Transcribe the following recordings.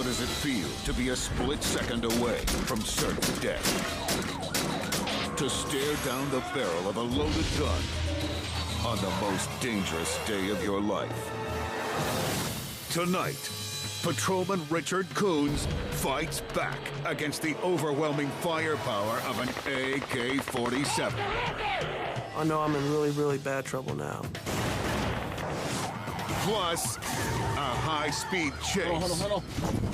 does it feel to be a split second away from certain death? To stare down the barrel of a loaded gun on the most dangerous day of your life. Tonight, Patrolman Richard Coons fights back against the overwhelming firepower of an AK-47. I know I'm in really, really bad trouble now. Plus, a high-speed chase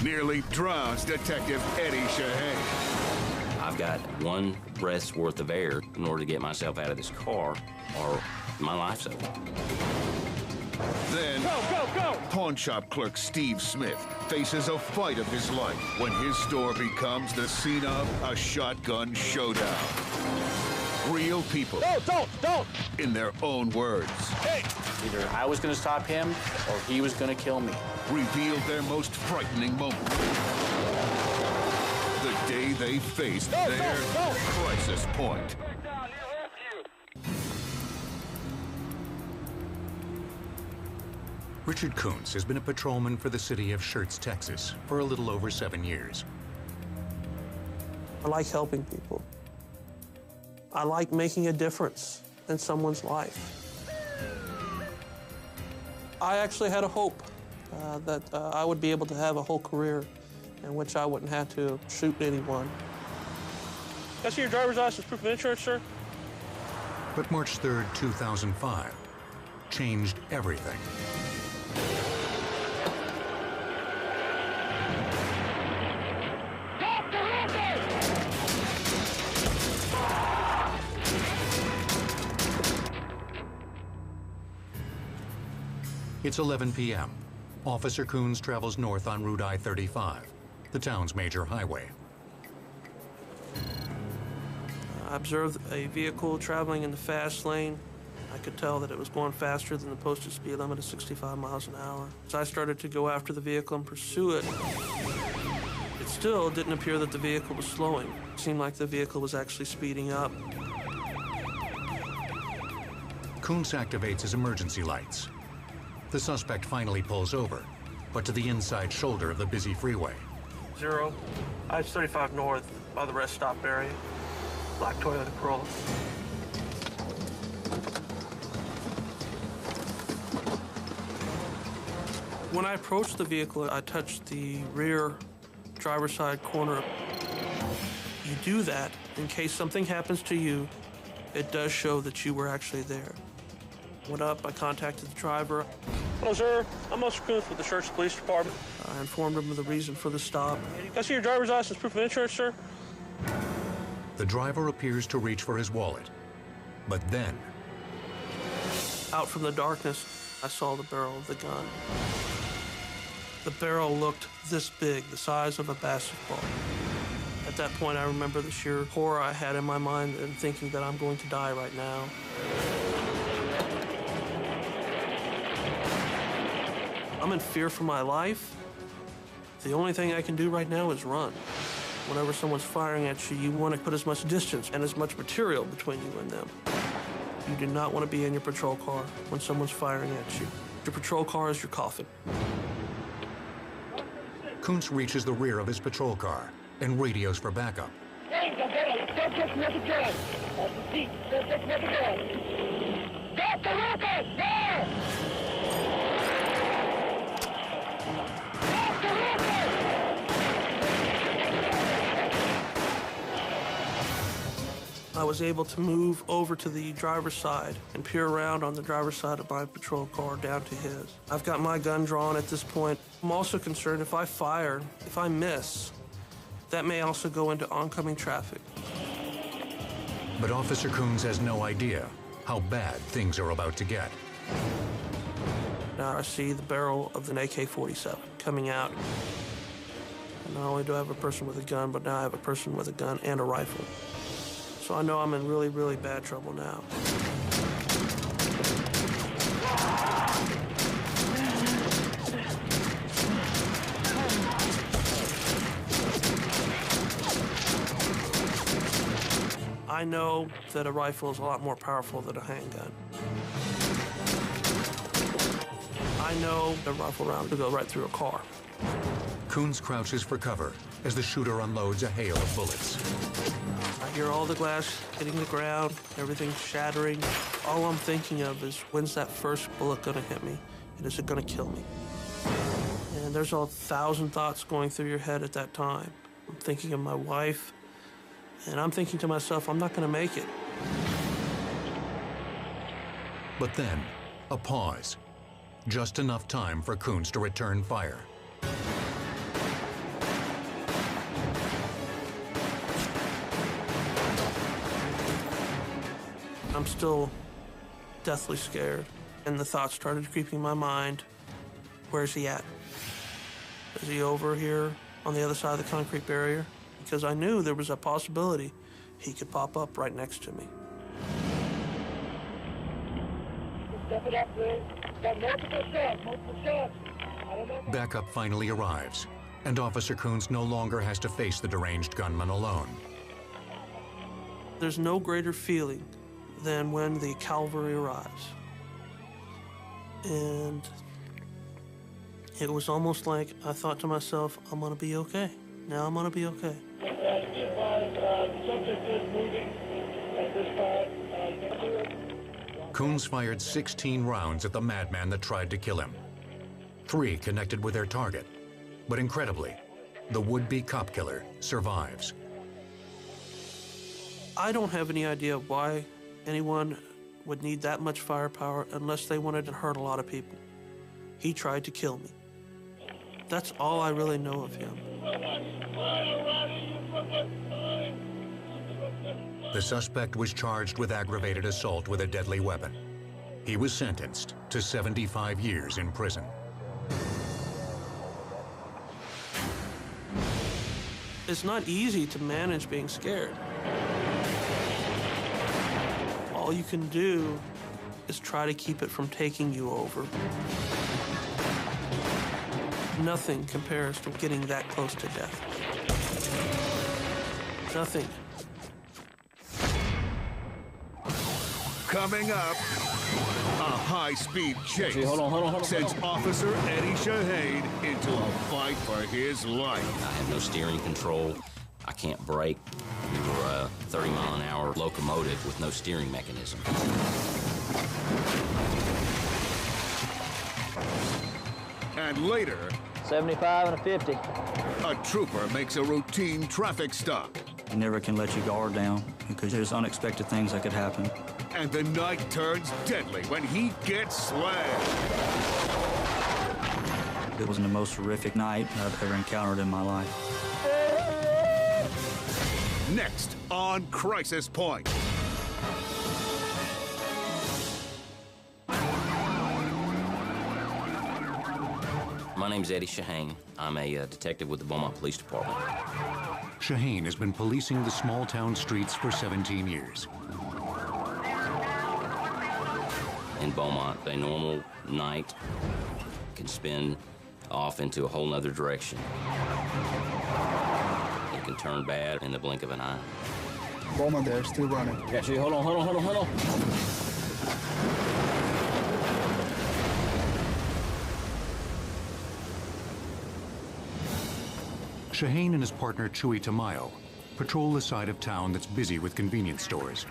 nearly drowns Detective Eddie Shaheen. I've got one breath's worth of air in order to get myself out of this car, or my life's over. Then, go! Pawn shop clerk Steve Smith faces a fight of his life when his store becomes the scene of a shotgun showdown. Real people. No, don't! In their own words. Hey! Either I was gonna stop him, or he was gonna kill me. Revealed their most frightening moment. The day they faced their crisis point. Richard Coons has been a patrolman for the city of Schertz, Texas, for a little over 7 years. I like helping people. I like making a difference in someone's life. I actually had a hope that I would be able to have a whole career in which I wouldn't have to shoot anyone. Can I see your driver's license, proof of insurance, sir? But March 3rd, 2005 changed everything. It's 11 p.m. Officer Coons travels north on Route I-35, the town's major highway. I observed a vehicle traveling in the fast lane. I could tell that it was going faster than the posted speed limit of 65 miles an hour. So I started to go after the vehicle and pursue it. It still didn't appear that the vehicle was slowing. It seemed like the vehicle was actually speeding up. Coons activates his emergency lights. The suspect finally pulls over, but to the inside shoulder of the busy freeway. 0, I-35 north by the rest stop area. Black Toyota Corolla. When I approached the vehicle, I touched the rear driver's side corner. You do that in case something happens to you. It does show that you were actually there. Went up, I contacted the driver. Hello, sir. I'm Officer Coons with the Schertz Police Department. I informed him of the reason for the stop. Can I see your driver's license, proof of insurance, sir? The driver appears to reach for his wallet, but then... Out from the darkness, I saw the barrel of the gun. The barrel looked this big, the size of a basketball. At that point, I remember the sheer horror I had in my mind and thinking that I'm going to die right now. I'm in fear for my life. The only thing I can do right now is run. Whenever someone's firing at you, you want to put as much distance and as much material between you and them. You do not want to be in your patrol car when someone's firing at you. Your patrol car is your coffin. Coons reaches the rear of his patrol car and radios for backup. I was able to move over to the driver's side and peer around on the driver's side of my patrol car down to his. I've got my gun drawn at this point. I'm also concerned if I fire, if I miss, that may also go into oncoming traffic. But Officer Coons has no idea how bad things are about to get. Now I see the barrel of an AK-47 coming out. And not only do I have a person with a gun, but now I have a person with a gun and a rifle. So I know I'm in really, really bad trouble now. I know that a rifle is a lot more powerful than a handgun. I know a rifle round could go right through a car. Coons crouches for cover as the shooter unloads a hail of bullets. I hear all the glass hitting the ground, everything shattering. All I'm thinking of is, when's that first bullet gonna hit me? And is it gonna kill me? And there's 1,000 thoughts going through your head at that time. I'm thinking of my wife, and I'm thinking to myself, I'm not gonna make it. But then, a pause. Just enough time for Coons to return fire. I'm still deathly scared, and the thoughts started creeping my mind. Where's he at? Is he over here on the other side of the concrete barrier? Because I knew there was a possibility he could pop up right next to me. Step it up, please. Got multiple shots. Backup finally arrives, and Officer Coons no longer has to face the deranged gunman alone. There's no greater feeling than when the cavalry arrives. And it was almost like I thought to myself, I'm gonna be okay. Now I'm gonna be okay. Subject is moving at this time. Coons fired 16 rounds at the madman that tried to kill him. 3 connected with their target, but incredibly, the would-be cop killer survives. I don't have any idea why anyone would need that much firepower unless they wanted to hurt a lot of people. He tried to kill me. That's all I really know of him. The suspect was charged with aggravated assault with a deadly weapon. He was sentenced to 75 years in prison. It's not easy to manage being scared. All you can do is try to keep it from taking you over. Nothing compares to getting that close to death. Nothing. Coming up, a high-speed chase Hold on. sends Officer Eddie Shaheen into a fight for his life. I have no steering control. I can't brake. We were a 30-mile-an-hour locomotive with no steering mechanism. And later, 75 and a 50. a trooper makes a routine traffic stop. You never can let your guard down because there's unexpected things that could happen. And the night turns deadly when he gets slammed. It was the most horrific night I've ever encountered in my life. Next on Crisis Point. My name's Eddie Shaheen. I'm a detective with the Beaumont Police Department. Shaheen has been policing the small town streets for 17 years. In Beaumont, a normal night can spin off into a whole nother direction. It can turn bad in the blink of an eye. Beaumont there, still running. Got you. Hold on. Shaheen and his partner Chewy Tamayo patrol the side of town that's busy with convenience stores.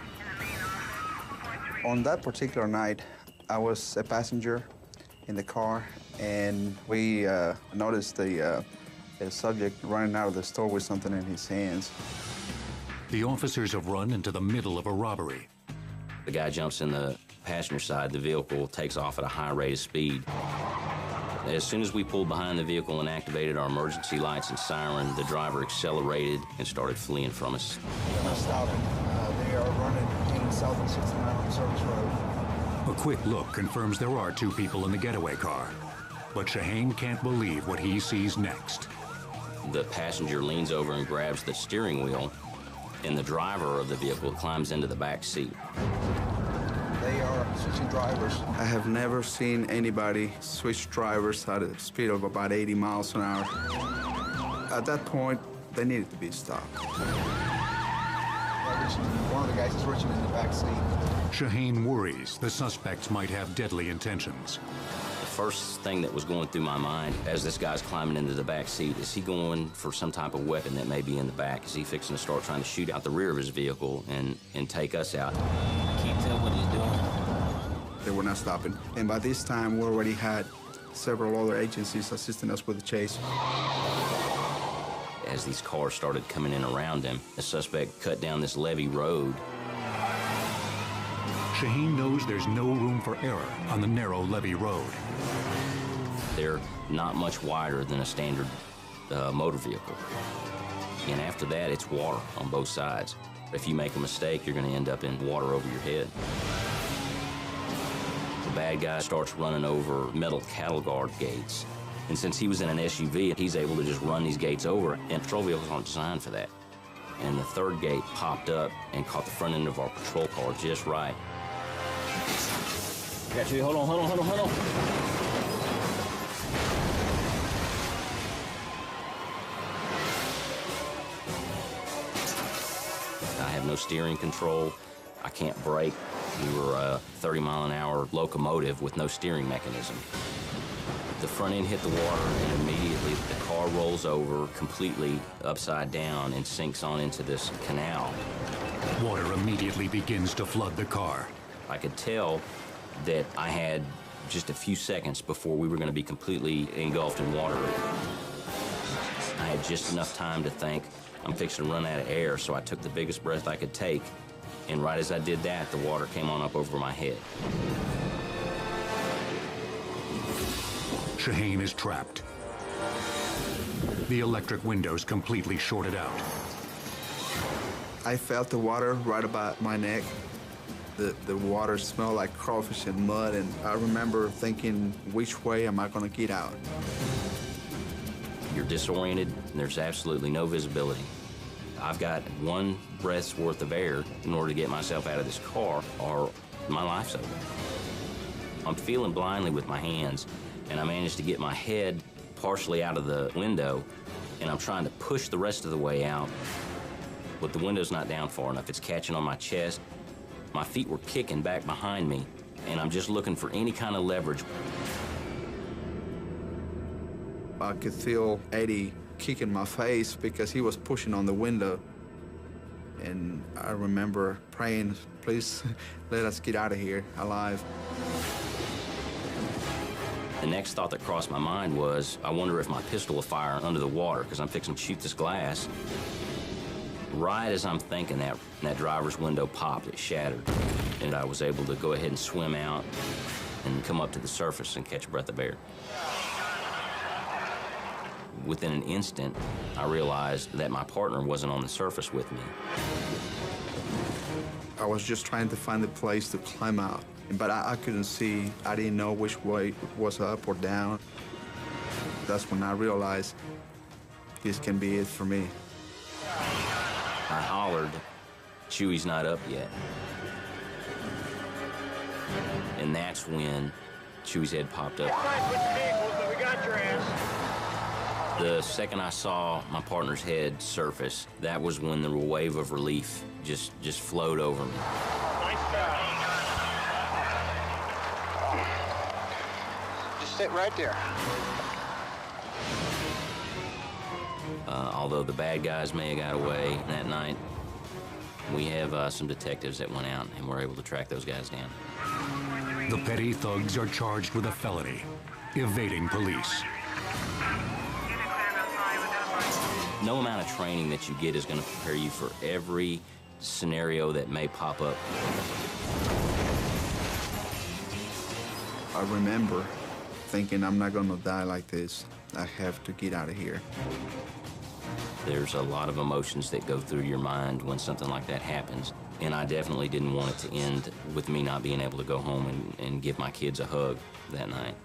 On that particular night, I was a passenger in the car, and we noticed the subject running out of the store with something in his hands. The officers have run into the middle of a robbery. The guy jumps in the passenger side. The vehicle takes off at a high rate of speed. As soon as we pulled behind the vehicle and activated our emergency lights and siren, the driver accelerated and started fleeing from us. They're not stopping. They are running south and 69 on Service Road. A quick look confirms there are 2 people in the getaway car. But Shaheen can't believe what he sees next. The passenger leans over and grabs the steering wheel, and the driver of the vehicle climbs into the back seat. They are switching drivers. I have never seen anybody switch drivers at a speed of about 80 miles an hour. At that point, they needed to be stopped. One of the guys is reaching in the back seat. Shaheen worries the suspects might have deadly intentions. The first thing that was going through my mind as this guy's climbing into the back seat, is he going for some type of weapon that may be in the back? Is he fixing to start trying to shoot out the rear of his vehicle and take us out? I can't tell what he's doing. They were not stopping. And by this time, we already had several other agencies assisting us with the chase. As these cars started coming in around him, the suspect cut down this levee road. Shaheen knows there's no room for error on the narrow levee road. They're not much wider than a standard motor vehicle. And after that, it's water on both sides. If you make a mistake, you're going to end up in water over your head. The bad guy starts running over metal cattle guard gates. And since he was in an SUV, he's able to just run these gates over, and patrol vehicles aren't designed for that. And the third gate popped up and caught the front end of our patrol car just right. Got you. Hold on. I have no steering control. I can't brake. We were a 30-mile-an-hour locomotive with no steering mechanism. The front end hit the water, and immediately the car rolls over completely upside down and sinks on into this canal. Water immediately begins to flood the car. I could tell that I had just a few seconds before we were going to be completely engulfed in water. I had just enough time to think, I'm fixing to run out of air, so I took the biggest breath I could take, and right as I did that, the water came on up over my head. Shaheen is trapped. The electric windows completely shorted out. I felt the water right about my neck. The water smelled like crawfish and mud, and I remember thinking, which way am I going to get out? You're disoriented, and there's absolutely no visibility. I've got one breath's worth of air in order to get myself out of this car, or my life's over. I'm feeling blindly with my hands, and I managed to get my head partially out of the window, and I'm trying to push the rest of the way out, but the window's not down far enough. It's catching on my chest. My feet were kicking back behind me, and I'm just looking for any kind of leverage. I could feel Eddie kicking my face because he was pushing on the window. And I remember praying, please let us get out of here alive. The next thought that crossed my mind was, I wonder if my pistol will fire under the water because I'm fixing to shoot this glass. Right as I'm thinking that driver's window popped, it shattered, and I was able to go ahead and swim out and come up to the surface and catch a breath of air. Within an instant, I realized that my partner wasn't on the surface with me. I was just trying to find a place to climb out, but I couldn't see. I didn't know which way was up or down. That's when I realized this can be it for me. I hollered, Chewy's not up yet. And that's when Chewy's head popped up. We got your ass. The second I saw my partner's head surface, that was when the wave of relief just flowed over me. Nice job. Just sit right there. Although the bad guys may have got away that night, we have some detectives that went out and were able to track those guys down. The petty thugs are charged with a felony, evading police. No amount of training that you get is going to prepare you for every scenario that may pop up. I remember thinking, I'm not going to die like this. I have to get out of here. There's a lot of emotions that go through your mind when something like that happens, and I definitely didn't want it to end with me not being able to go home and give my kids a hug that night.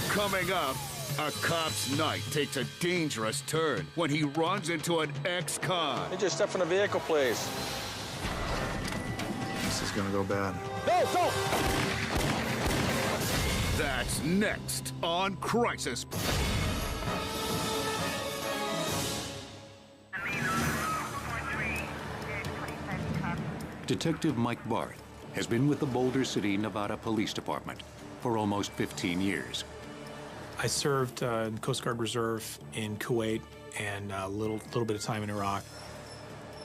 Coming up, a cop's night takes a dangerous turn when he runs into an ex-con. Hey, just step from the vehicle, please. This is going to go bad. No, don't! That's next on Crisis. Detective Mike Barth has been with the Boulder City, Nevada Police Department for almost 15 years. I served in the Coast Guard Reserve in Kuwait and a little bit of time in Iraq.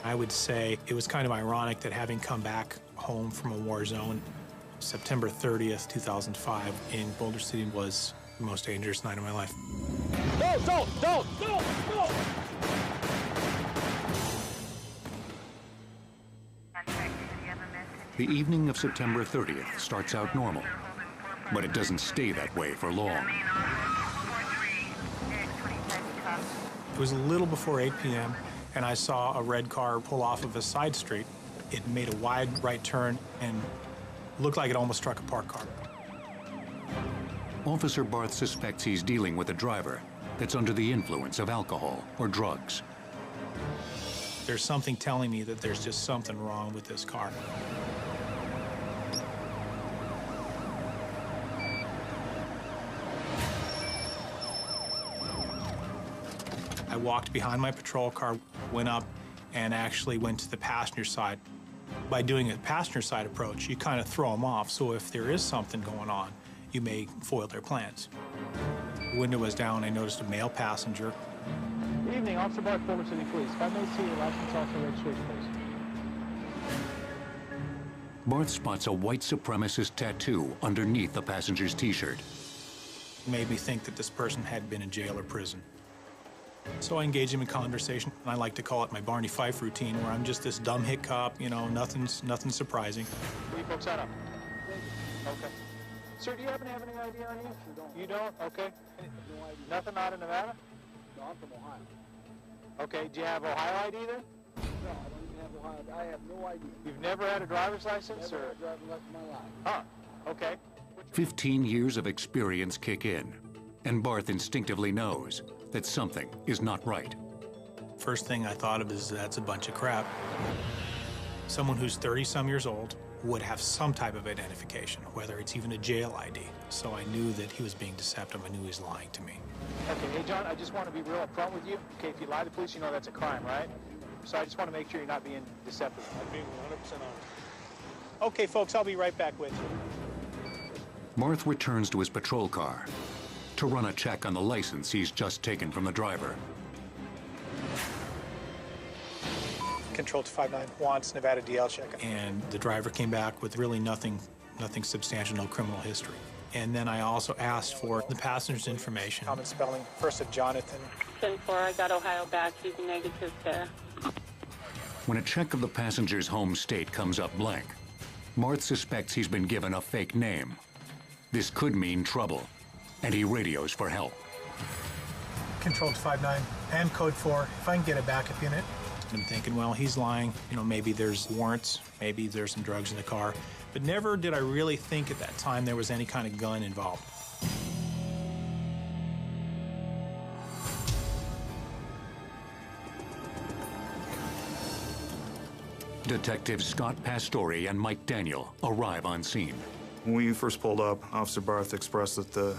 I would say it was kind of ironic that having come back home from a war zone, September 30th, 2005 in Boulder City was the most dangerous night of my life. Don't! The evening of September 30th starts out normal, but it doesn't stay that way for long. It was a little before 8 p.m., and I saw a red car pull off of a side street. It made a wide right turn and looked like it almost struck a parked car. Officer Barth suspects he's dealing with a driver that's under the influence of alcohol or drugs. There's something telling me that there's just something wrong with this car. I walked behind my patrol car, went up, and actually went to the passenger side. By doing a passenger side approach, you kind of throw them off, so if there is something going on, you may foil their plans. The window was down, I noticed a male passenger. Good evening, Officer Barth, Boulder City Police. If I may see your license, also registration, please. Barth spots a white supremacist tattoo underneath the passenger's t-shirt. It made me think that this person had been in jail or prison. So I engaged him in conversation, and I like to call it my Barney Fife routine, where I'm just this dumb hick cop, you know, nothing surprising. Where you folks at up? Okay. Sir, do you happen to have any ID on you? You don't? Okay. No ID. Nothing out of Nevada? No, I'm from Ohio. Okay, do you have Ohio ID then? No, I don't even have Ohio. I have no ID. You've never had a driver's license? Never had a driver's license in my life. Huh, okay. 15 years of experience kick in, and Barth instinctively knows that something is not right. First thing I thought of is that's a bunch of crap. Someone who's 30-some years old would have some type of identification, whether it's even a jail ID. So I knew that he was being deceptive. I knew he was lying to me. Okay, hey John, I just want to be real upfront with you. Okay, if you lie to the police, you know that's a crime, right? So I just want to make sure you're not being deceptive. I'm being 100% honest. Okay, folks, I'll be right back with you. Barth returns to his patrol car to run a check on the license he's just taken from the driver. Control 259 wants Nevada DL check. And the driver came back with really nothing substantial, no criminal history. And then I also asked for the passenger's information. Common spelling, first of Jonathan. 10-4, I got Ohio back, he's negative there. When a check of the passenger's home state comes up blank, Barth suspects he's been given a fake name. This could mean trouble, and he radios for help. Control 259 and code 4, if I can get a backup unit. I'm thinking, well, he's lying. You know, maybe there's warrants, maybe there's some drugs in the car. But never did I really think at that time there was any kind of gun involved. Detectives Scott Pastore and Mike Daniel arrive on scene. When we first pulled up, Officer Barth expressed that the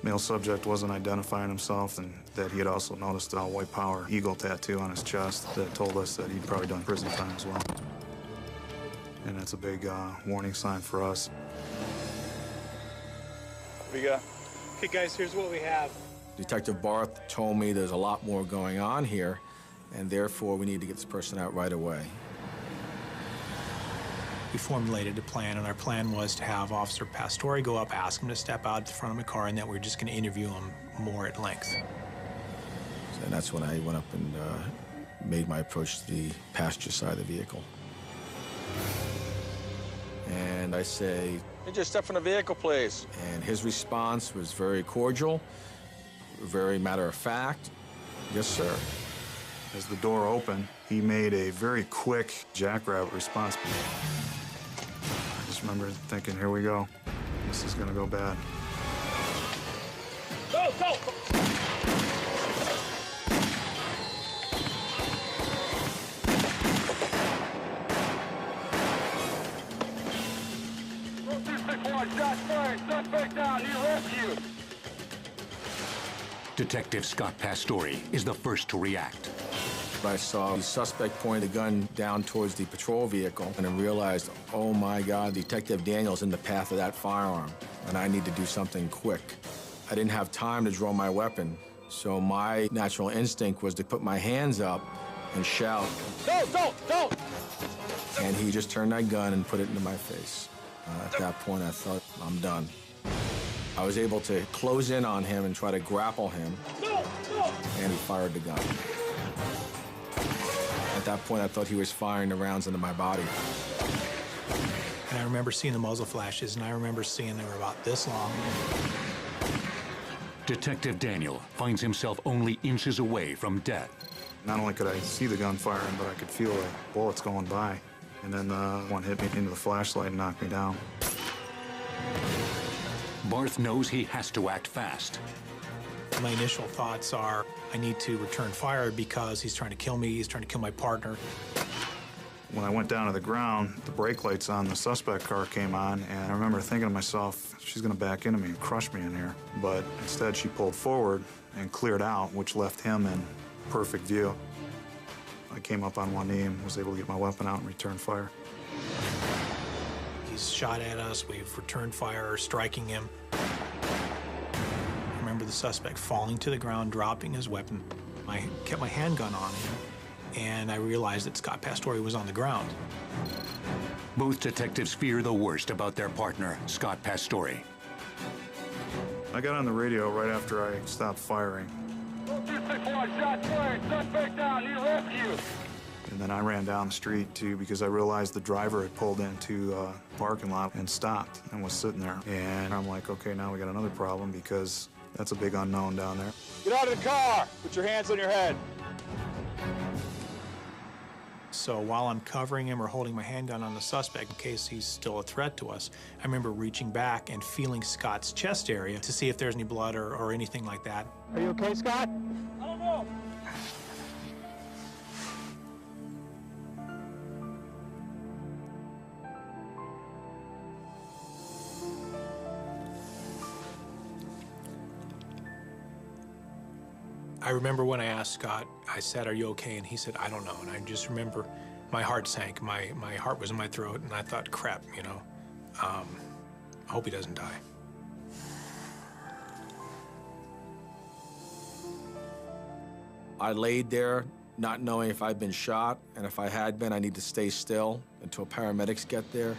male subject wasn't identifying himself and that he had also noticed a white power eagle tattoo on his chest that told us that he'd probably done prison time as well. And that's a big warning sign for us. We got. Okay, guys, here's what we have. Detective Barth told me there's a lot more going on here, and therefore we need to get this person out right away. We formulated a plan, and our plan was to have Officer Pastore go up, ask him to step out in front of my car, and that we're just going to interview him more at length. And that's when I went up and made my approach to the passenger side of the vehicle. And I say, just step from the vehicle, please. And his response was very cordial, very matter of fact. Yes, sir. As the door opened, he made a very quick jackrabbit response. I just remember thinking, here we go. This is gonna go bad. Go, go! Detective Scott Pastore is the first to react. I saw the suspect pointing the gun down towards the patrol vehicle, and I realized, oh my God, Detective Daniel's in the path of that firearm, and I need to do something quick. I didn't have time to draw my weapon, so my natural instinct was to put my hands up and shout, Don't! And he just turned that gun and put it into my face. At that point, I thought, I'm done. I was able to close in on him and try to grapple him, and he fired the gun. At that point, I thought he was firing the rounds into my body. And I remember seeing the muzzle flashes, and I remember seeing they were about this long. Detective Daniel finds himself only inches away from death. Not only could I see the gun firing, but I could feel the bullets going by. And then one hit me into the flashlight and knocked me down. Barth knows he has to act fast. My initial thoughts are, I need to return fire because he's trying to kill me, he's trying to kill my partner. When I went down to the ground, the brake lights on the suspect car came on, and I remember thinking to myself, she's gonna back into me and crush me in here. But instead, she pulled forward and cleared out, which left him in perfect view. I came up on one knee and was able to get my weapon out and return fire. He's shot at us, we've returned fire, striking him. I remember the suspect falling to the ground, dropping his weapon. I kept my handgun on him, and I realized that Scott Pastore was on the ground. Both detectives fear the worst about their partner, Scott Pastore. I got on the radio right after I stopped firing. 261, shots fired, suspect down, need rescue. And then I ran down the street, too, because I realized the driver had pulled into a parking lot and stopped and was sitting there. And I'm like, okay, now we got another problem because that's a big unknown down there. Get out of the car. Put your hands on your head. So while I'm covering him or holding my handgun on the suspect in case he's still a threat to us, I remember reaching back and feeling Scott's chest area to see if there's any blood or anything like that. Are you okay, Scott? I don't know. I remember when I asked Scott, I said, are you okay? And he said, I don't know. And I just remember my heart sank. My heart was in my throat, and I thought, crap, you know, I hope he doesn't die. I laid there not knowing if I'd been shot, and if I had been, I need to stay still until paramedics get there.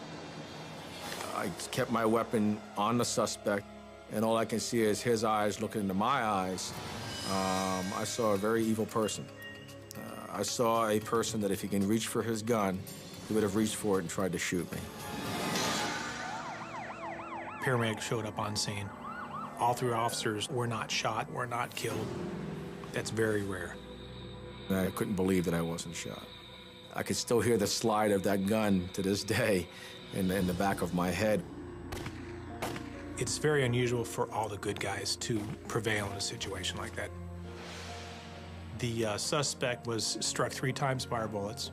I kept my weapon on the suspect, and all I can see is his eyes looking into my eyes. I saw a very evil person. I saw a person that if he can reach for his gun, he would have reached for it and tried to shoot me. Paramedics showed up on scene. All three officers were not shot, were not killed. That's very rare. And I couldn't believe that I wasn't shot. I could still hear the slide of that gun to this day in the back of my head. It's very unusual for all the good guys to prevail in a situation like that. The suspect was struck 3 times by our bullets,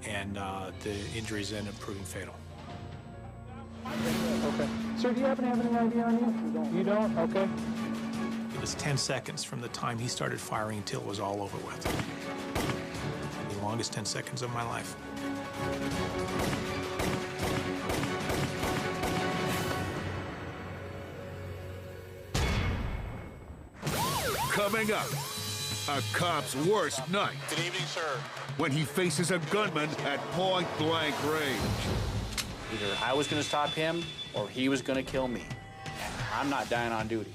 and the injuries ended up proving fatal. Okay. Sir, do you happen to have any idea on you? You don't? Okay. It was 10 seconds from the time he started firing until it was all over with. The longest 10 seconds of my life. Coming up, a cop's worst night. Good evening, sir. When he faces a gunman at point-blank range. Either I was going to stop him or he was going to kill me. And I'm not dying on duty.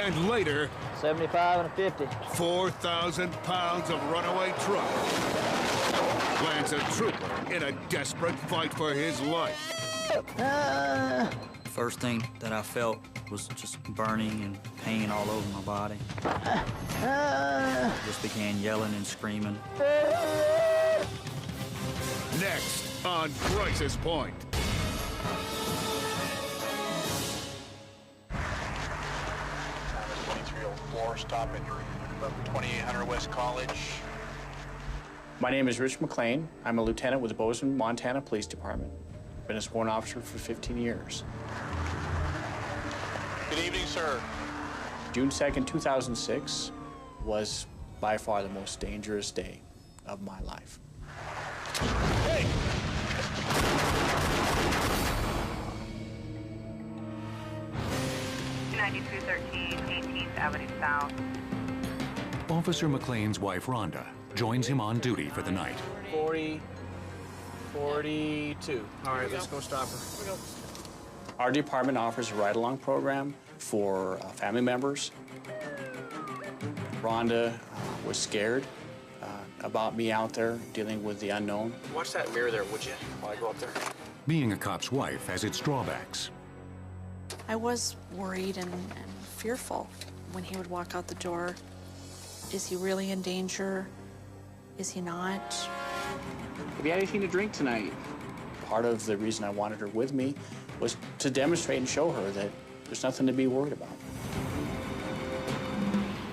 And later, 75 and a 50. 4,000 pounds of runaway truck lands a trooper in a desperate fight for his life. First thing that I felt was just burning and pain all over my body. Just began yelling and screaming. Next on Crisis Point. 2304, stop at 2800 West College. My name is Rich McLean. I'm a lieutenant with the Bozeman, Montana Police Department. Been a sworn officer for 15 years. Good evening, sir. June 2nd, 2006, was by far the most dangerous day of my life. Hey! 9213 18th Avenue South. Officer McLean's wife, Rhonda, joins him on duty for the night. 40, 42. All right, let's go stop her. Our department offers a ride-along program for family members. Rhonda was scared about me out there dealing with the unknown. Watch that mirror there, would you, while I go up there? Being a cop's wife has its drawbacks. I was worried and fearful when he would walk out the door. Is he really in danger? Is he not? Have you had anything to drink tonight? Part of the reason I wanted her with me was to demonstrate and show her that there's nothing to be worried about.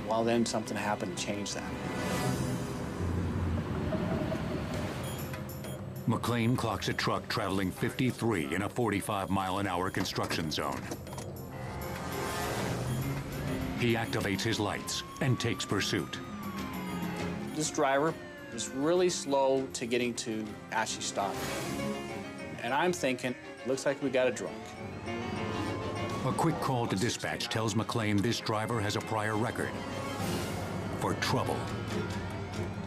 Well, then something happened to change that. McLean clocks a truck traveling 53 in a 45-mile-an-hour construction zone. He activates his lights and takes pursuit. This driver was really slow to getting to actually stop. And I'm thinking, looks like we got a drunk. A quick call to dispatch tells McLean this driver has a prior record for trouble.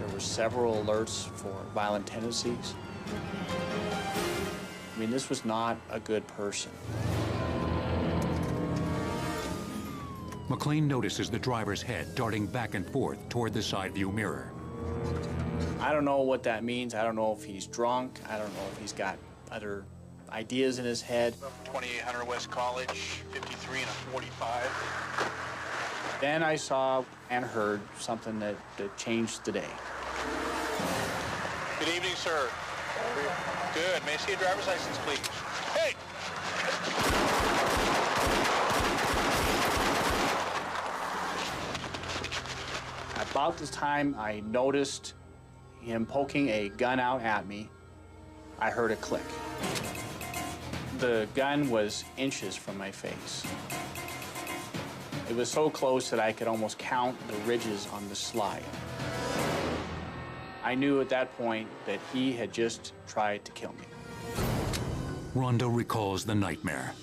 There were several alerts for violent tendencies. I mean, this was not a good person. McLean notices the driver's head darting back and forth toward the side view mirror. I don't know what that means. I don't know if he's drunk. I don't know if he's got other ideas in his head. 2800 West College, 53 and a 45. Then I saw and heard something that changed the day. Good evening, sir. Good. May I see a driver's license, please? Hey! About this time, I noticed him poking a gun out at me. I heard a click. The gun was inches from my face. It was so close that I could almost count the ridges on the slide. I knew at that point that he had just tried to kill me. Rhonda recalls the nightmare.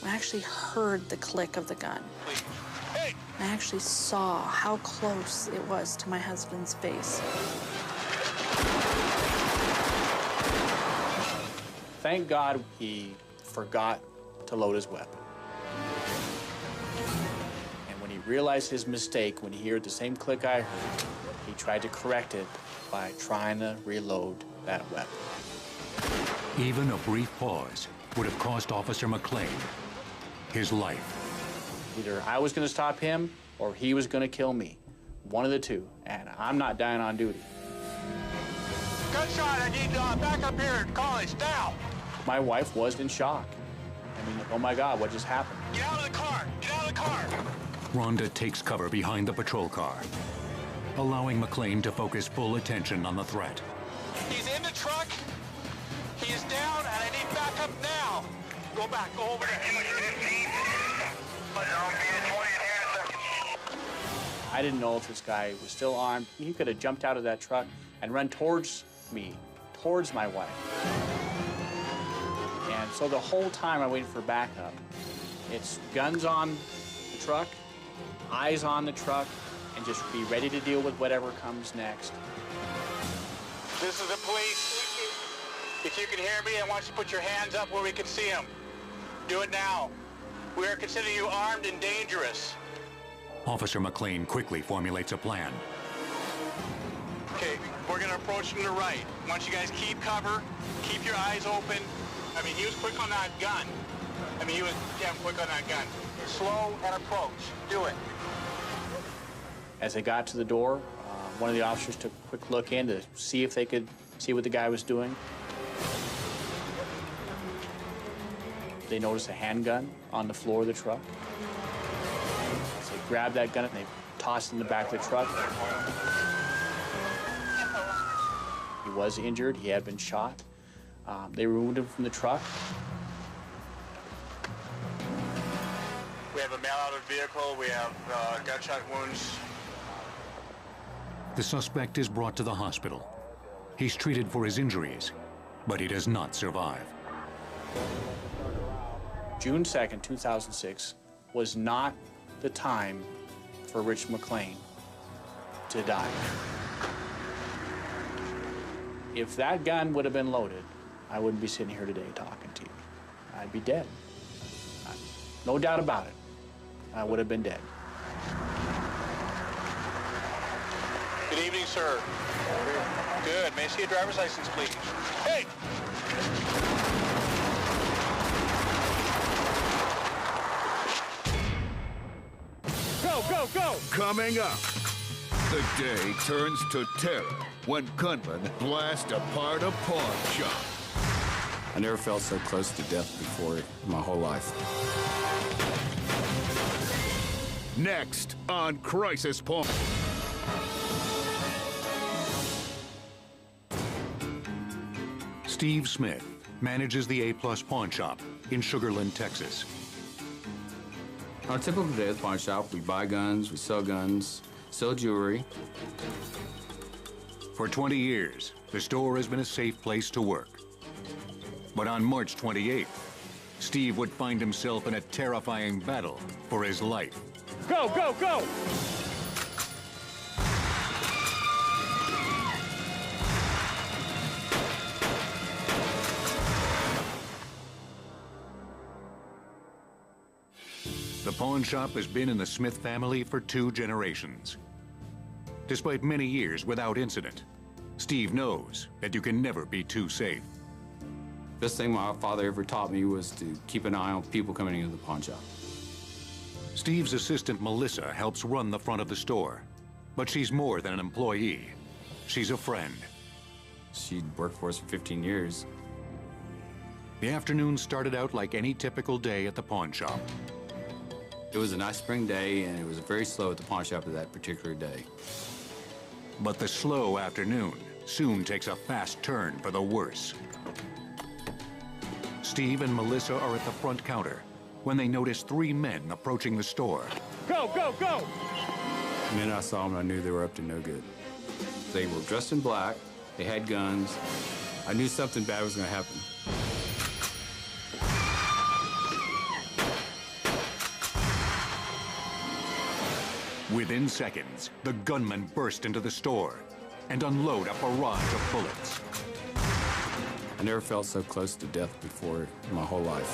I actually heard the click of the gun. Hey! I actually saw how close it was to my husband's face. Thank God he forgot to load his weapon. And when he realized his mistake, when he heard the same click I heard, he tried to correct it by trying to reload that weapon. Even a brief pause would have cost Officer McLean his life. Either I was going to stop him or he was going to kill me. One of the two, and I'm not dying on duty. Gunshot, I need back up here at college, now! My wife was in shock. I mean, oh my God, what just happened? Get out of the car! Get out of the car! Rhonda takes cover behind the patrol car, allowing McLean to focus full attention on the threat. He's in the truck. He is down, and I need backup now. Go back, go over there. I didn't know if this guy was still armed. He could have jumped out of that truck and run towards me, towards my wife. And so the whole time I waited for backup, it's guns on the truck, eyes on the truck, and just be ready to deal with whatever comes next. This is the police. If you can hear me, I want you to put your hands up where we can see them. Do it now. We are considering you armed and dangerous. Officer McLean quickly formulates a plan. Okay, we're gonna approach from the right. I want you guys keep cover, keep your eyes open. I mean, he was quick on that gun. I mean, he was damn quick on that gun. Slow and approach. Do it. As I got to the door, one of the officers took a quick look in to see if they could see what the guy was doing. They noticed a handgun on the floor of the truck. So they grabbed that gun and they tossed it in the back of the truck. He was injured. He had been shot. They removed him from the truck. We have a male out of the vehicle. We have gunshot wounds. The suspect is brought to the hospital. He's treated for his injuries, but he does not survive. June 2nd, 2006 was not the time for Rich McLean to die. If that gun would have been loaded, I wouldn't be sitting here today talking to you. I'd be dead. No doubt about it. I would have been dead. Good evening, sir. Good. May I see a driver's license, please? Hey! Go, go, go! Coming up, the day turns to terror when gunmen blast apart a pawn shop. I never felt so close to death before in my whole life. Next on Crisis Point. Steve Smith manages the A-Plus Pawn Shop in Sugar Land, Texas. On a typical day at the pawn shop, we buy guns, we sell guns, sell jewelry. For 20 years, the store has been a safe place to work. But on March 28th, Steve would find himself in a terrifying battle for his life. Go, go, go! The pawn shop has been in the Smith family for 2 generations. Despite many years without incident, Steve knows that you can never be too safe. Best thing my father ever taught me was to keep an eye on people coming into the pawn shop. Steve's assistant, Melissa, helps run the front of the store. But she's more than an employee. She's a friend. She'd worked for us for 15 years. The afternoon started out like any typical day at the pawn shop. It was a nice spring day, and it was very slow at the pawn shop that particular day. But the slow afternoon soon takes a fast turn for the worse. Steve and Melissa are at the front counter when they notice 3 men approaching the store. Go, go, go! The minute I saw them, I knew they were up to no good. They were dressed in black, they had guns. I knew something bad was going to happen. Within seconds, the gunmen burst into the store and unload a barrage of bullets. I never felt so close to death before in my whole life.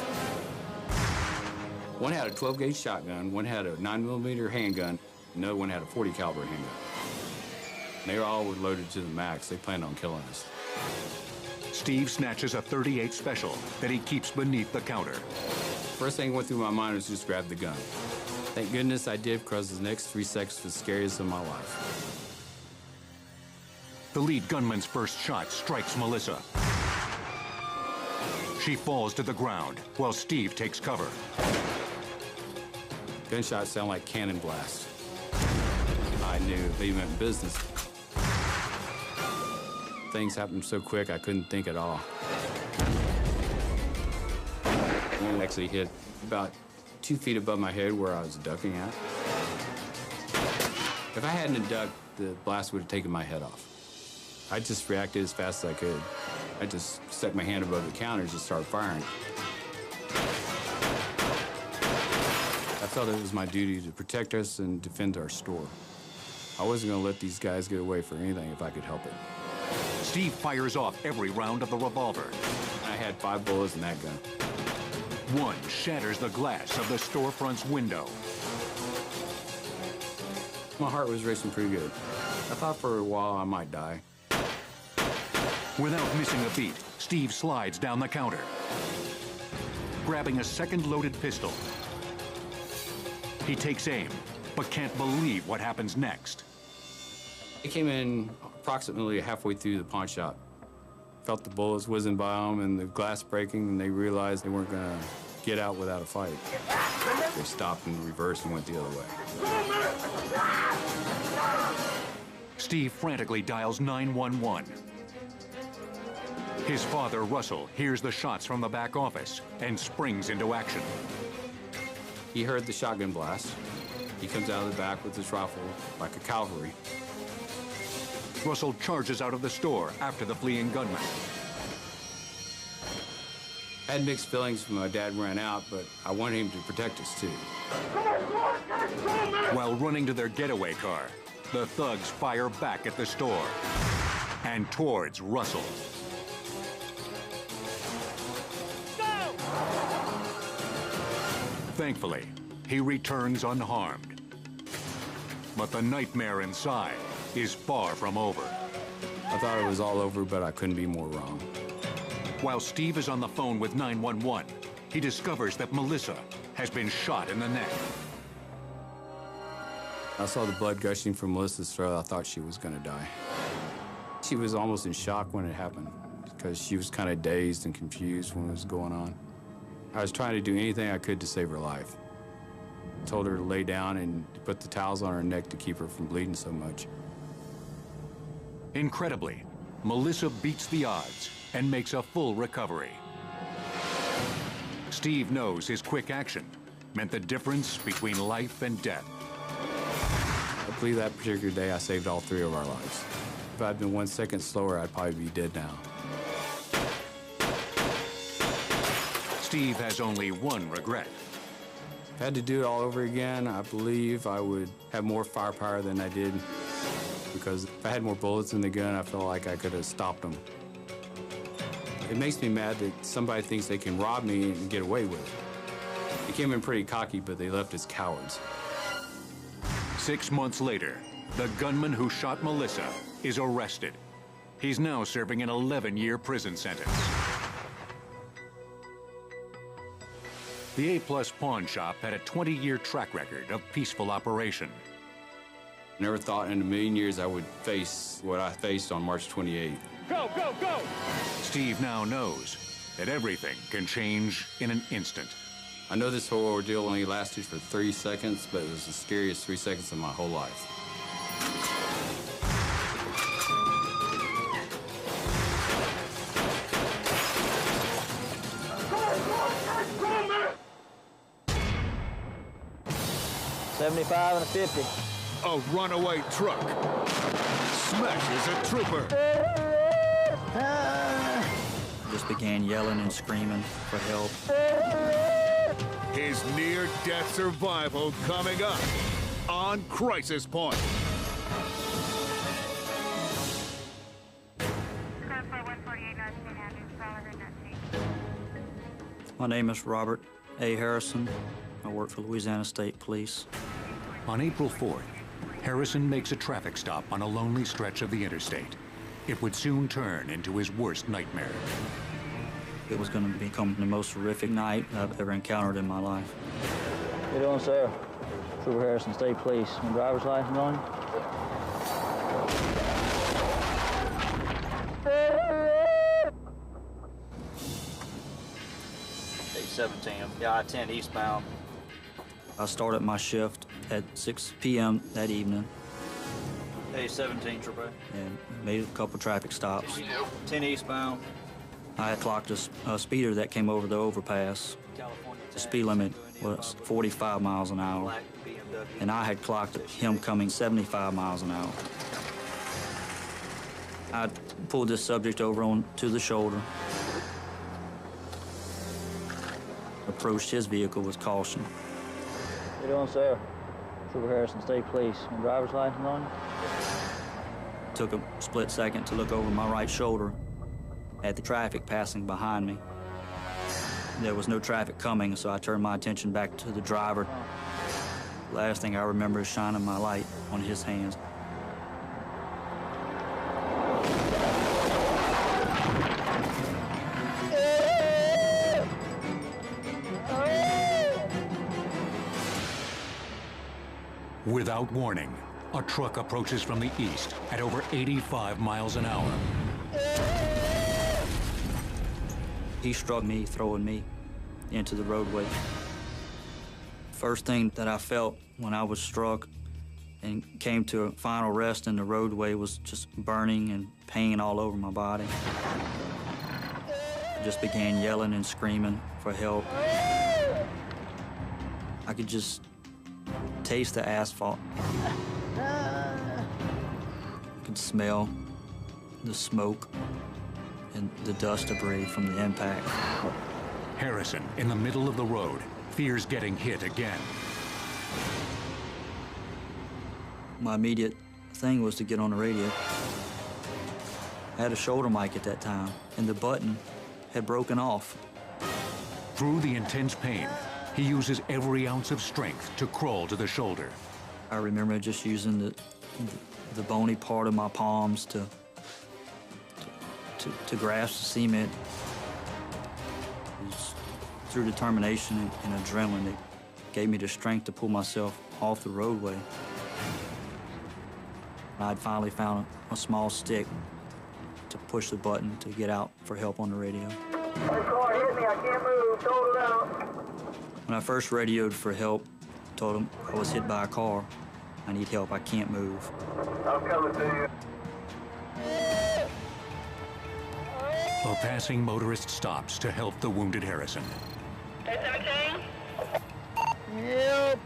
One had a 12-gauge shotgun, one had a 9mm handgun, another one had a .40 caliber handgun. They all were loaded to the max. They planned on killing us. Steve snatches a .38 special that he keeps beneath the counter. First thing that went through my mind was just grab the gun. Thank goodness I did, because the next 3 seconds was the scariest of my life. The lead gunman's first shot strikes Melissa. She falls to the ground while Steve takes cover. Gunshots sound like cannon blasts. I knew they meant business. Things happened so quick I couldn't think at all. One actually hit about 2 feet above my head where I was ducking at. If I hadn't ducked, the blast would have taken my head off. I just reacted as fast as I could. I just stuck my hand above the counter and just started firing. I felt it was my duty to protect us and defend our store. I wasn't going to let these guys get away for anything if I could help it. Steve fires off every round of the revolver. I had 5 bullets in that gun. One shatters the glass of the storefront's window. My heart was racing pretty good. I thought for a while I might die. Without missing a beat, Steve slides down the counter, grabbing a second loaded pistol. He takes aim, but can't believe what happens next. They came in approximately halfway through the pawn shop. Felt the bullets whizzing by them and the glass breaking, and they realized they weren't going to get out without a fight. They stopped in reverse and went the other way. Steve frantically dials 911. His father, Russell, hears the shots from the back office and springs into action. He heard the shotgun blast. He comes out of the back with his rifle like a cavalry. Russell charges out of the store after the fleeing gunman. I had mixed feelings when my dad ran out, but I wanted him to protect us too. While running to their getaway car, the thugs fire back at the store and towards Russell. Thankfully, he returns unharmed. But the nightmare inside is far from over. I thought it was all over, but I couldn't be more wrong. While Steve is on the phone with 911, he discovers that Melissa has been shot in the neck. I saw the blood gushing from Melissa's throat. I thought she was going to die. She was almost in shock when it happened because she was kind of dazed and confused when it was going on. I was trying to do anything I could to save her life. I told her to lay down and put the towels on her neck to keep her from bleeding so much. Incredibly, Melissa beats the odds and makes a full recovery. Steve knows his quick action meant the difference between life and death. I believe that particular day I saved all three of our lives. If I'd been 1 second slower, I'd probably be dead now. Steve has only one regret. If I had to do it all over again, I believe I would have more firepower than I did, because if I had more bullets in the gun, I felt like I could have stopped them. It makes me mad that somebody thinks they can rob me and get away with it. They came in pretty cocky, but they left as cowards. 6 months later, the gunman who shot Melissa is arrested. He's now serving an 11-year prison sentence. The A-Plus Pawn Shop had a 20-year track record of peaceful operation. Never thought in a million years I would face what I faced on March 28th. Go, go, go! Steve now knows that everything can change in an instant. I know this whole ordeal only lasted for 3 seconds, but it was the scariest 3 seconds of my whole life. $75 and a 50. A runaway truck smashes a trooper. Just began yelling and screaming for help. His near-death survival coming up on Crisis Point. My name is Robert A. Harrison. I work for Louisiana State Police. On April 4th, Harrison makes a traffic stop on a lonely stretch of the interstate. It would soon turn into his worst nightmare. It was going to become the most horrific night I've ever encountered in my life. How you doing, sir? Trooper Harrison, State Police. Your driver's license on you? Day 17, yeah, I-10 eastbound. I started my shift at 6 p.m. that evening. Day 17, Trooper. And made a couple traffic stops. 10 eastbound. I had clocked a speeder that came over the overpass. The speed limit was 45 miles an hour, and I had clocked him coming 75 miles an hour. I pulled this subject over onto the shoulder, approached his vehicle with caution. How you doing, sir? Trooper Harrison, State Police. Your driver's license on you? Took a split second to look over my right shoulder at the traffic passing behind me. There was no traffic coming, so I turned my attention back to the driver. Last thing I remember is shining my light on his hands. Without warning, a truck approaches from the east at over 85 miles an hour. He struck me, throwing me into the roadway. First thing that I felt when I was struck and came to a final rest in the roadway was just burning and pain all over my body. I just began yelling and screaming for help. I could just taste the asphalt. I could could smell the smoke and the dust debris from the impact. Harrison, in the middle of the road, fears getting hit again. My immediate thing was to get on the radio. I had a shoulder mic at that time, and the button had broken off. Through the intense pain, he uses every ounce of strength to crawl to the shoulder. I remember just using the bony part of my palms to grasp the cement. It was through determination and adrenaline that gave me the strength to pull myself off the roadway. I'd finally found a small stick to push the button to get out for help on the radio. My car hit me, I can't move, hold it out. When I first radioed for help, told them I was hit by a car. I need help, I can't move. I'm coming to you. A passing motorist stops to help the wounded Harrison. Hey, 17? Yep.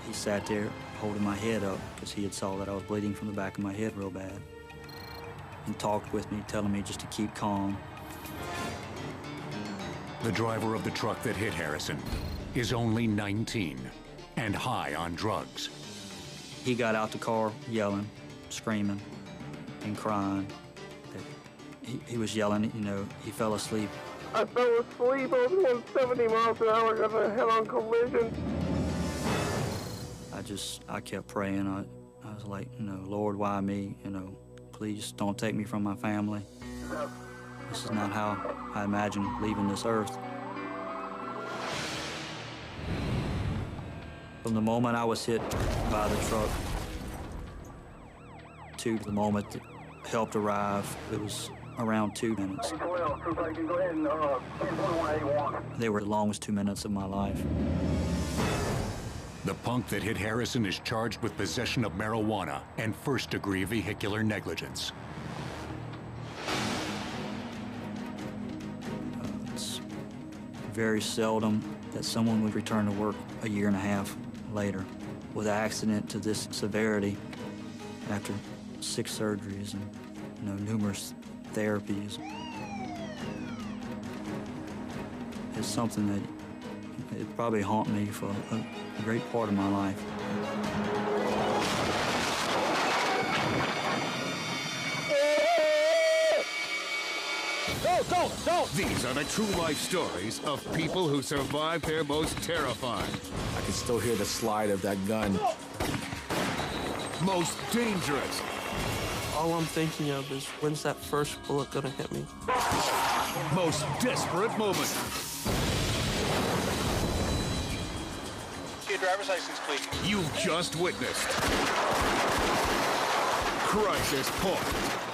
He sat there holding my head up because he had saw that I was bleeding from the back of my head real bad, and talked with me, telling me just to keep calm. The driver of the truck that hit Harrison is only 19 and high on drugs. He got out the car yelling, screaming, and crying. He was yelling, you know, he fell asleep. I fell asleep. I was going 70 miles an hour, got a head-on collision. I kept praying. I was like, you know, Lord, why me? You know, please don't take me from my family. This is not how I imagined leaving this earth. From the moment I was hit by the truck to the moment that help arrived, it was around 2 minutes. They were the longest 2 minutes of my life. The punk that hit Harrison is charged with possession of marijuana and first-degree vehicular negligence. It's very seldom that someone would return to work a year and a half later with an accident to this severity after 6 surgeries and, you know, numerous therapies. It's something that it probably haunt me for a great part of my life. Don't! These are the true life stories of people who survived their most terrifying. I can still hear the slide of that gun. Most dangerous. All I'm thinking of is, when's that first bullet gonna hit me? Most desperate moment. Your driver's license, please. You've just witnessed. Crisis Point.